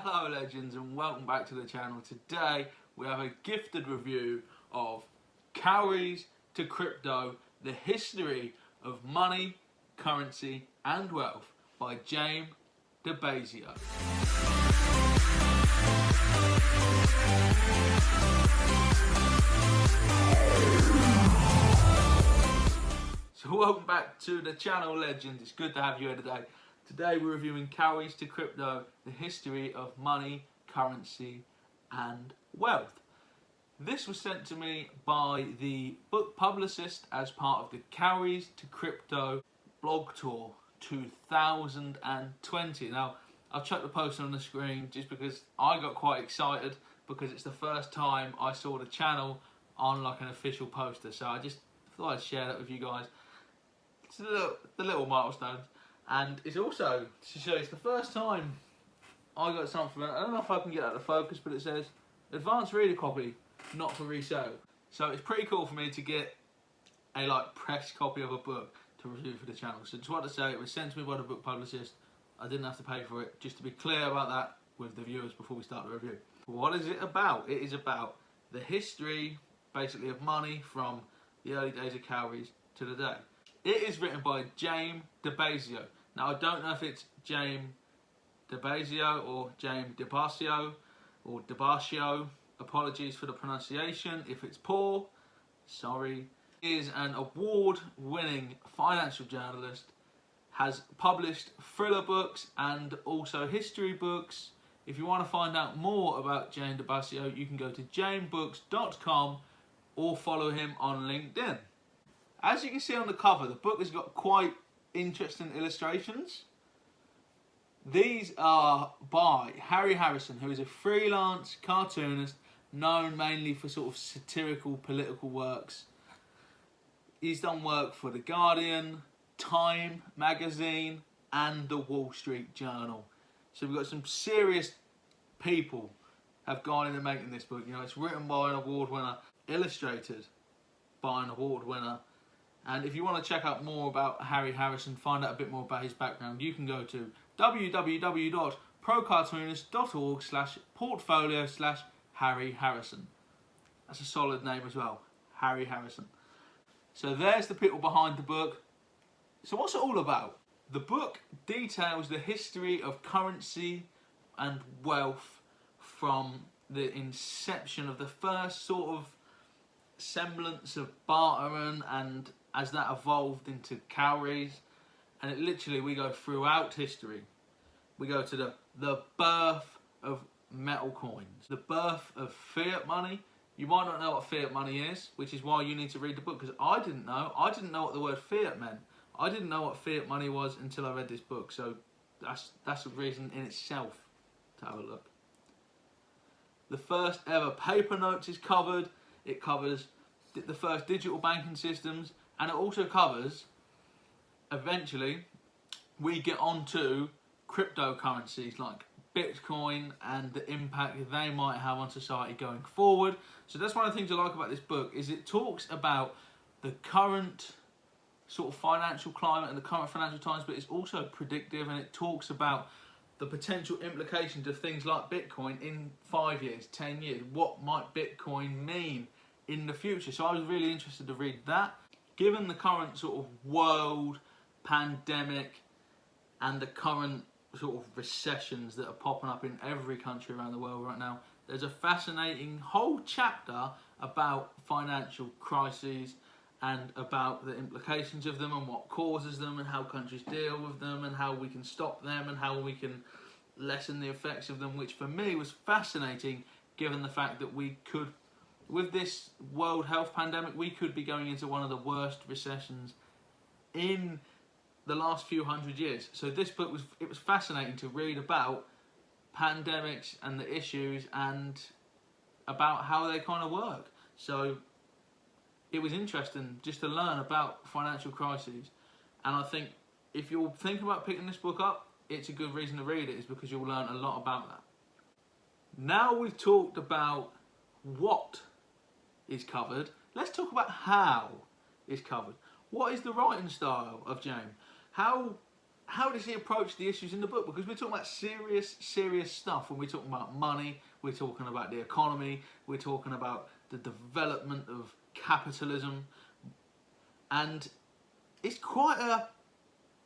Hello legends and welcome back to the channel. Today we have a gifted review of Cowries to Crypto, the history of money, currency and wealth by Jame DiBiasio. So welcome back to the channel legends, it's good to have you here today. Today we're reviewing Cowries to Crypto, the history of money, currency and wealth. This was sent to me by the book publicist as part of the Cowries to Crypto blog tour 2020. Now, I've chucked the poster on the screen just because I got quite excited because it's the first time I saw the channel on like an official poster. So I just thought I'd share that with you guys. It's the little milestones. And it's also to show it's the first time I got something. I don't know if I can get out of focus, but it says advanced reader copy, not for resale. So it's pretty cool for me to get a press copy of a book to review for the channel. So just wanted to say it was sent to me by the book publicist. I didn't have to pay for it. Just to be clear about that with the viewers before we start the review. What is it about? It is about the history, basically, of money from the early days of Cowries to the day. It is written by Jame DiBiasio. Now, I don't know if it's Jame DiBiasio or Jame DiBiasio or DiBiasio. Apologies for the pronunciation. If it's poor, sorry. He is an award-winning financial journalist, has published thriller books and also history books. If you want to find out more about Jame DiBiasio, you can go to jamebooks.com or follow him on LinkedIn. As you can see on the cover, the book has got quite interesting illustrations. These are by Harry Harrison, who is a freelance cartoonist known mainly for sort of satirical political works. He's done work for The Guardian, Time magazine and The Wall Street Journal. So we've got some serious people have gone into making this book. You know, it's written by an award winner, illustrated by an award winner. And if you want to check out more about Harry Harrison, find out a bit more about his background, you can go to www.procartoonist.org/portfolio/Harry Harrison. That's a solid name as well, Harry Harrison. So there's the people behind the book. So what's it all about? The book details the history of currency and wealth from the inception of the first sort of semblance of bartering and as that evolved into Cowries, and it literally, we go throughout history. We go to the birth of metal coins, the birth of fiat money. You might not know what fiat money is, which is why you need to read the book, because I didn't know what the word fiat meant. I didn't know what fiat money was until I read this book, so that's a reason in itself to have a look. The first ever paper notes is covered. It covers the first digital banking systems, and it also covers, eventually, we get onto cryptocurrencies like Bitcoin and the impact they might have on society going forward. So that's one of the things I like about this book, is it talks about the current sort of financial climate and the current financial times, but it's also predictive, and it talks about the potential implications of things like Bitcoin in 5 years, 10 years. What might Bitcoin mean in the future? So I was really interested to read that. Given the current sort of world pandemic and the current sort of recessions that are popping up in every country around the world right now, there's a fascinating whole chapter about financial crises and about the implications of them and what causes them and how countries deal with them and how we can stop them and how we can lessen the effects of them, which for me was fascinating, given the fact that we could, with this world health pandemic, we could be going into one of the worst recessions in the last few hundred years. So this book was fascinating to read about pandemics and the issues and about how they kind of work. So it was interesting just to learn about financial crises. And I think if you're thinking about picking this book up, it's a good reason to read it, is because you'll learn a lot about that. Now we've talked about what is covered, let's talk about how is covered. What is the writing style of Jame? How how does he approach the issues in the book? Because we're talking about serious stuff. When we're talking about money, we're talking about the economy, we're talking about the development of capitalism. And it's quite a,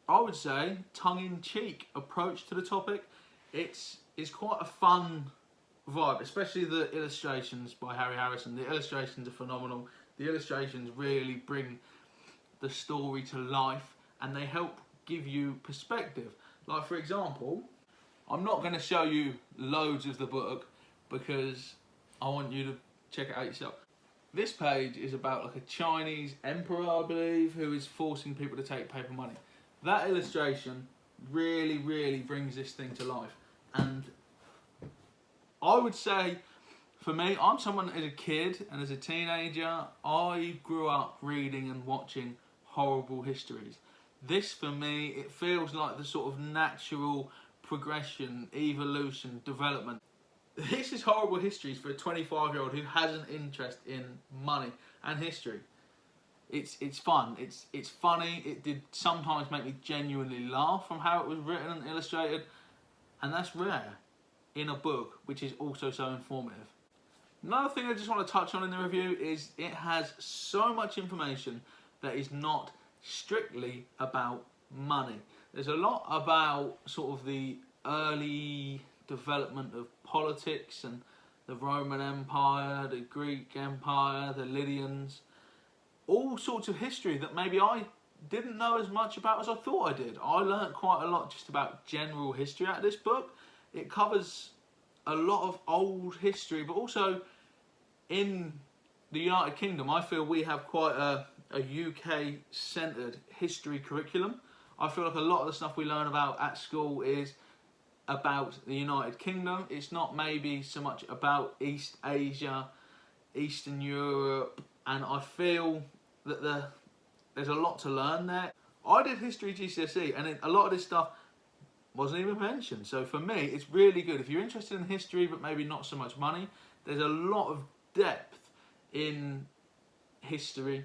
I would say, tongue-in-cheek approach to the topic. It's quite a fun vibe, especially the illustrations by Harry Harrison. The illustrations are phenomenal. The illustrations really bring the story to life, and they help give you perspective. Like, for example, I'm not going to show you loads of the book because I want you to check it out yourself. This page is about like a Chinese emperor, I believe, who is forcing people to take paper money. That illustration really brings this thing to life. And I would say, for me, I'm someone as a kid and as a teenager, I grew up reading and watching horrible histories. This, for me, it feels like the sort of natural progression, evolution, development. This is horrible histories for a 25-year-old who has an interest in money and history. It's fun, it's funny, it did sometimes make me genuinely laugh from how it was written and illustrated, and that's rare in a book which is also so informative. Another thing I just want to touch on in the review is it has so much information that is not strictly about money. There's a lot about sort of the early development of politics and the Roman Empire, the Greek Empire, the Lydians, all sorts of history that maybe I didn't know as much about as I thought I did. I learnt quite a lot just about general history out of this book. It covers a lot of old history, but also in the United Kingdom, I feel we have quite a UK-centred history curriculum. I feel like a lot of the stuff we learn about at school is about the United Kingdom. It's not maybe so much about East Asia, Eastern Europe, and I feel that there's a lot to learn there. I did history GCSE, and a lot of this stuff wasn't even mentioned. So for me, it's really good. If you're interested in history, but maybe not so much money, there's a lot of depth in history,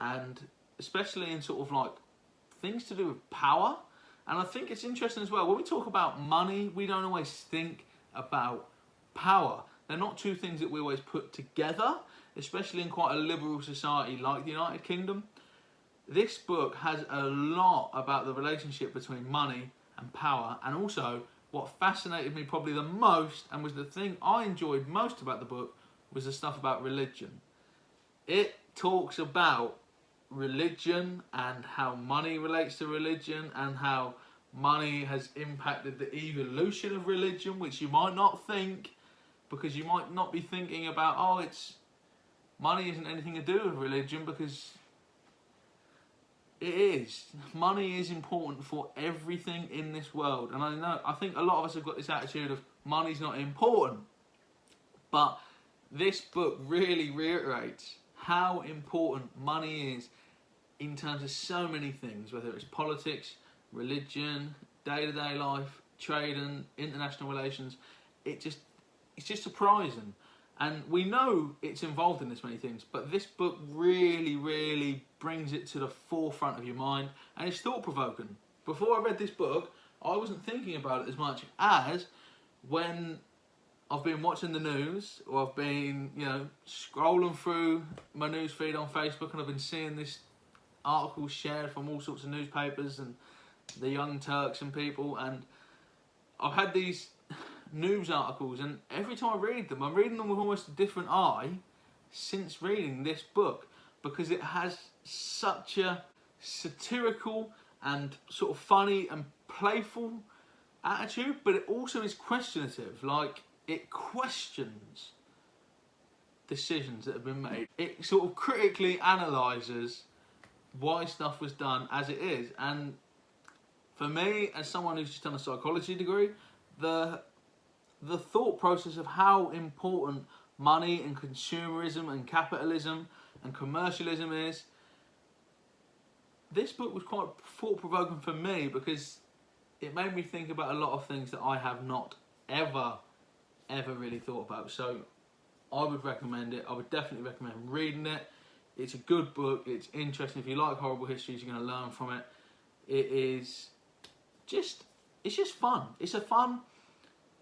and especially in sort of like things to do with power. And I think it's interesting as well, when we talk about money, we don't always think about power. They're not two things that we always put together, especially in quite a liberal society like the United Kingdom. This book has a lot about the relationship between money and power, and also what fascinated me probably the most, and was the thing I enjoyed most about the book, was the stuff about religion. It talks about religion and how money relates to religion, and how money has impacted the evolution of religion, which you might not think, because you might not be thinking about, oh, it's money isn't anything to do with religion, because it is. Money is important for everything in this world. And I think a lot of us have got this attitude of money's not important. But this book really reiterates how important money is in terms of so many things, whether it's politics, religion, day-to-day life, trade and international relations. It's just surprising. And we know it's involved in this many things, but this book really brings it to the forefront of your mind, and it's thought-provoking. Before I read this book, I wasn't thinking about it as much as when I've been watching the news, or I've been, scrolling through my news feed on Facebook, and I've been seeing this articles shared from all sorts of newspapers and the Young Turks and people, and I've had these news articles, and every time I read them, I'm reading them with almost a different eye since reading this book, because it has such a satirical and sort of funny and playful attitude, but it also is questionative. Like, it questions decisions that have been made. It sort of critically analyses why stuff was done as it is. And for me, as someone who's just done a psychology degree, the thought process of how important money and consumerism and capitalism and commercialism is, this book was quite thought-provoking for me, because it made me think about a lot of things that I have not ever really thought about. So I would recommend it. I would definitely recommend reading it. It's a good book. It's interesting. If you like horrible histories, you're going to learn from it. It is it's just fun. It's a fun,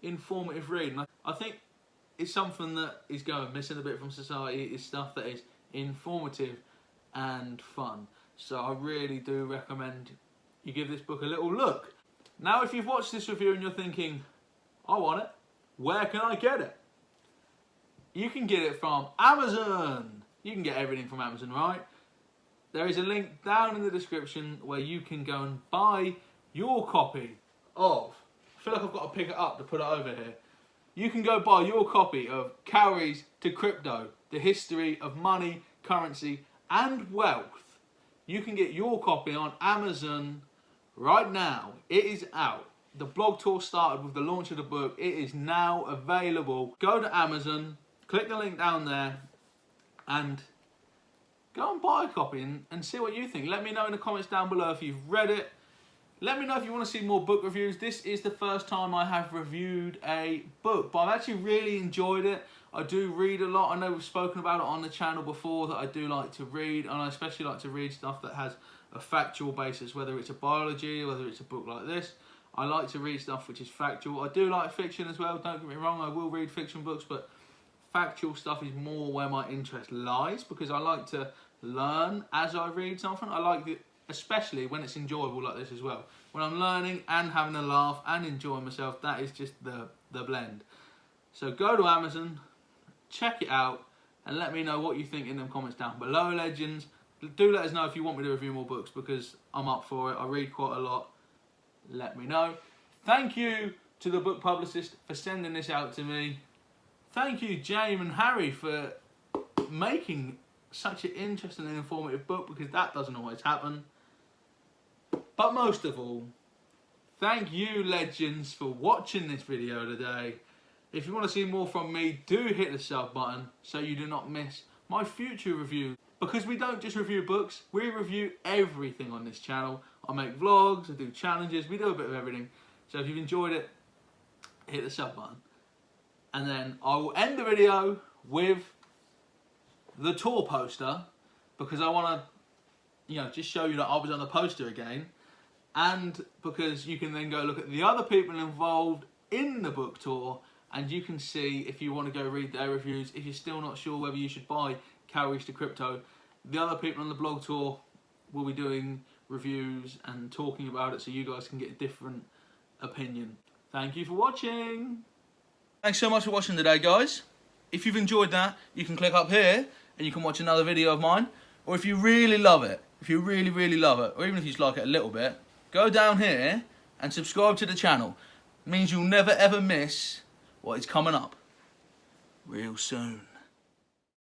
informative read. And I think it's something that is going missing a bit from society, is stuff that is informative and fun. So I really do recommend you give this book a little look. Now, if you've watched this review and you're thinking, I want it, where can I get it? You can get it from Amazon. You can get everything from Amazon, right? There is a link down in the description where you can go and buy your copy of, I feel like I've got to pick it up to put it over here. You can go buy your copy of Cowries to Crypto, the history of money, currency and wealth. You can get your copy on Amazon right now. It is out. The blog tour started with the launch of the book. It is now available. Go to Amazon, click the link down there and go and buy a copy and see what you think. Let me know in the comments down below if you've read it. Let me know if you want to see more book reviews. This is the first time I have reviewed a book, but I've actually really enjoyed it. I do read a lot. I know we've spoken about it on the channel before that I do like to read, and I especially like to read stuff that has a factual basis, whether it's a biology, whether it's a book like this. I like to read stuff which is factual. I do like fiction as well, don't get me wrong, I will read fiction books, but factual stuff is more where my interest lies, because I like to learn as I read something. I like it, especially when it's enjoyable like this as well. When I'm learning and having a laugh and enjoying myself, that is just the blend. So go to Amazon, check it out, and let me know what you think in them comments down below, legends. Do let us know if you want me to review more books, because I'm up for it. I read quite a lot. Let me know. Thank you to the book publicist for sending this out to me. Thank you, Jame and Harry, for making such an interesting and informative book, because that doesn't always happen. But most of all, thank you, legends, for watching this video today. If you want to see more from me, do hit the sub button so you do not miss my future reviews. Because we don't just review books, we review everything on this channel. I make vlogs, I do challenges, we do a bit of everything. So if you've enjoyed it, hit the sub button. And then I will end the video with the tour poster, because I want to, just show you that I was on the poster again. And because you can then go look at the other people involved in the book tour, and you can see if you want to go read their reviews. If you're still not sure whether you should buy Cowries to Crypto, the other people on the blog tour will be doing reviews and talking about it, so you guys can get a different opinion. Thank you for watching. Thanks so much for watching today, guys. If you've enjoyed that, you can click up here and you can watch another video of mine. Or if you really love it, if you really, really love it, or even if you just like it a little bit, go down here and subscribe to the channel. It means you'll never ever miss what is coming up real soon.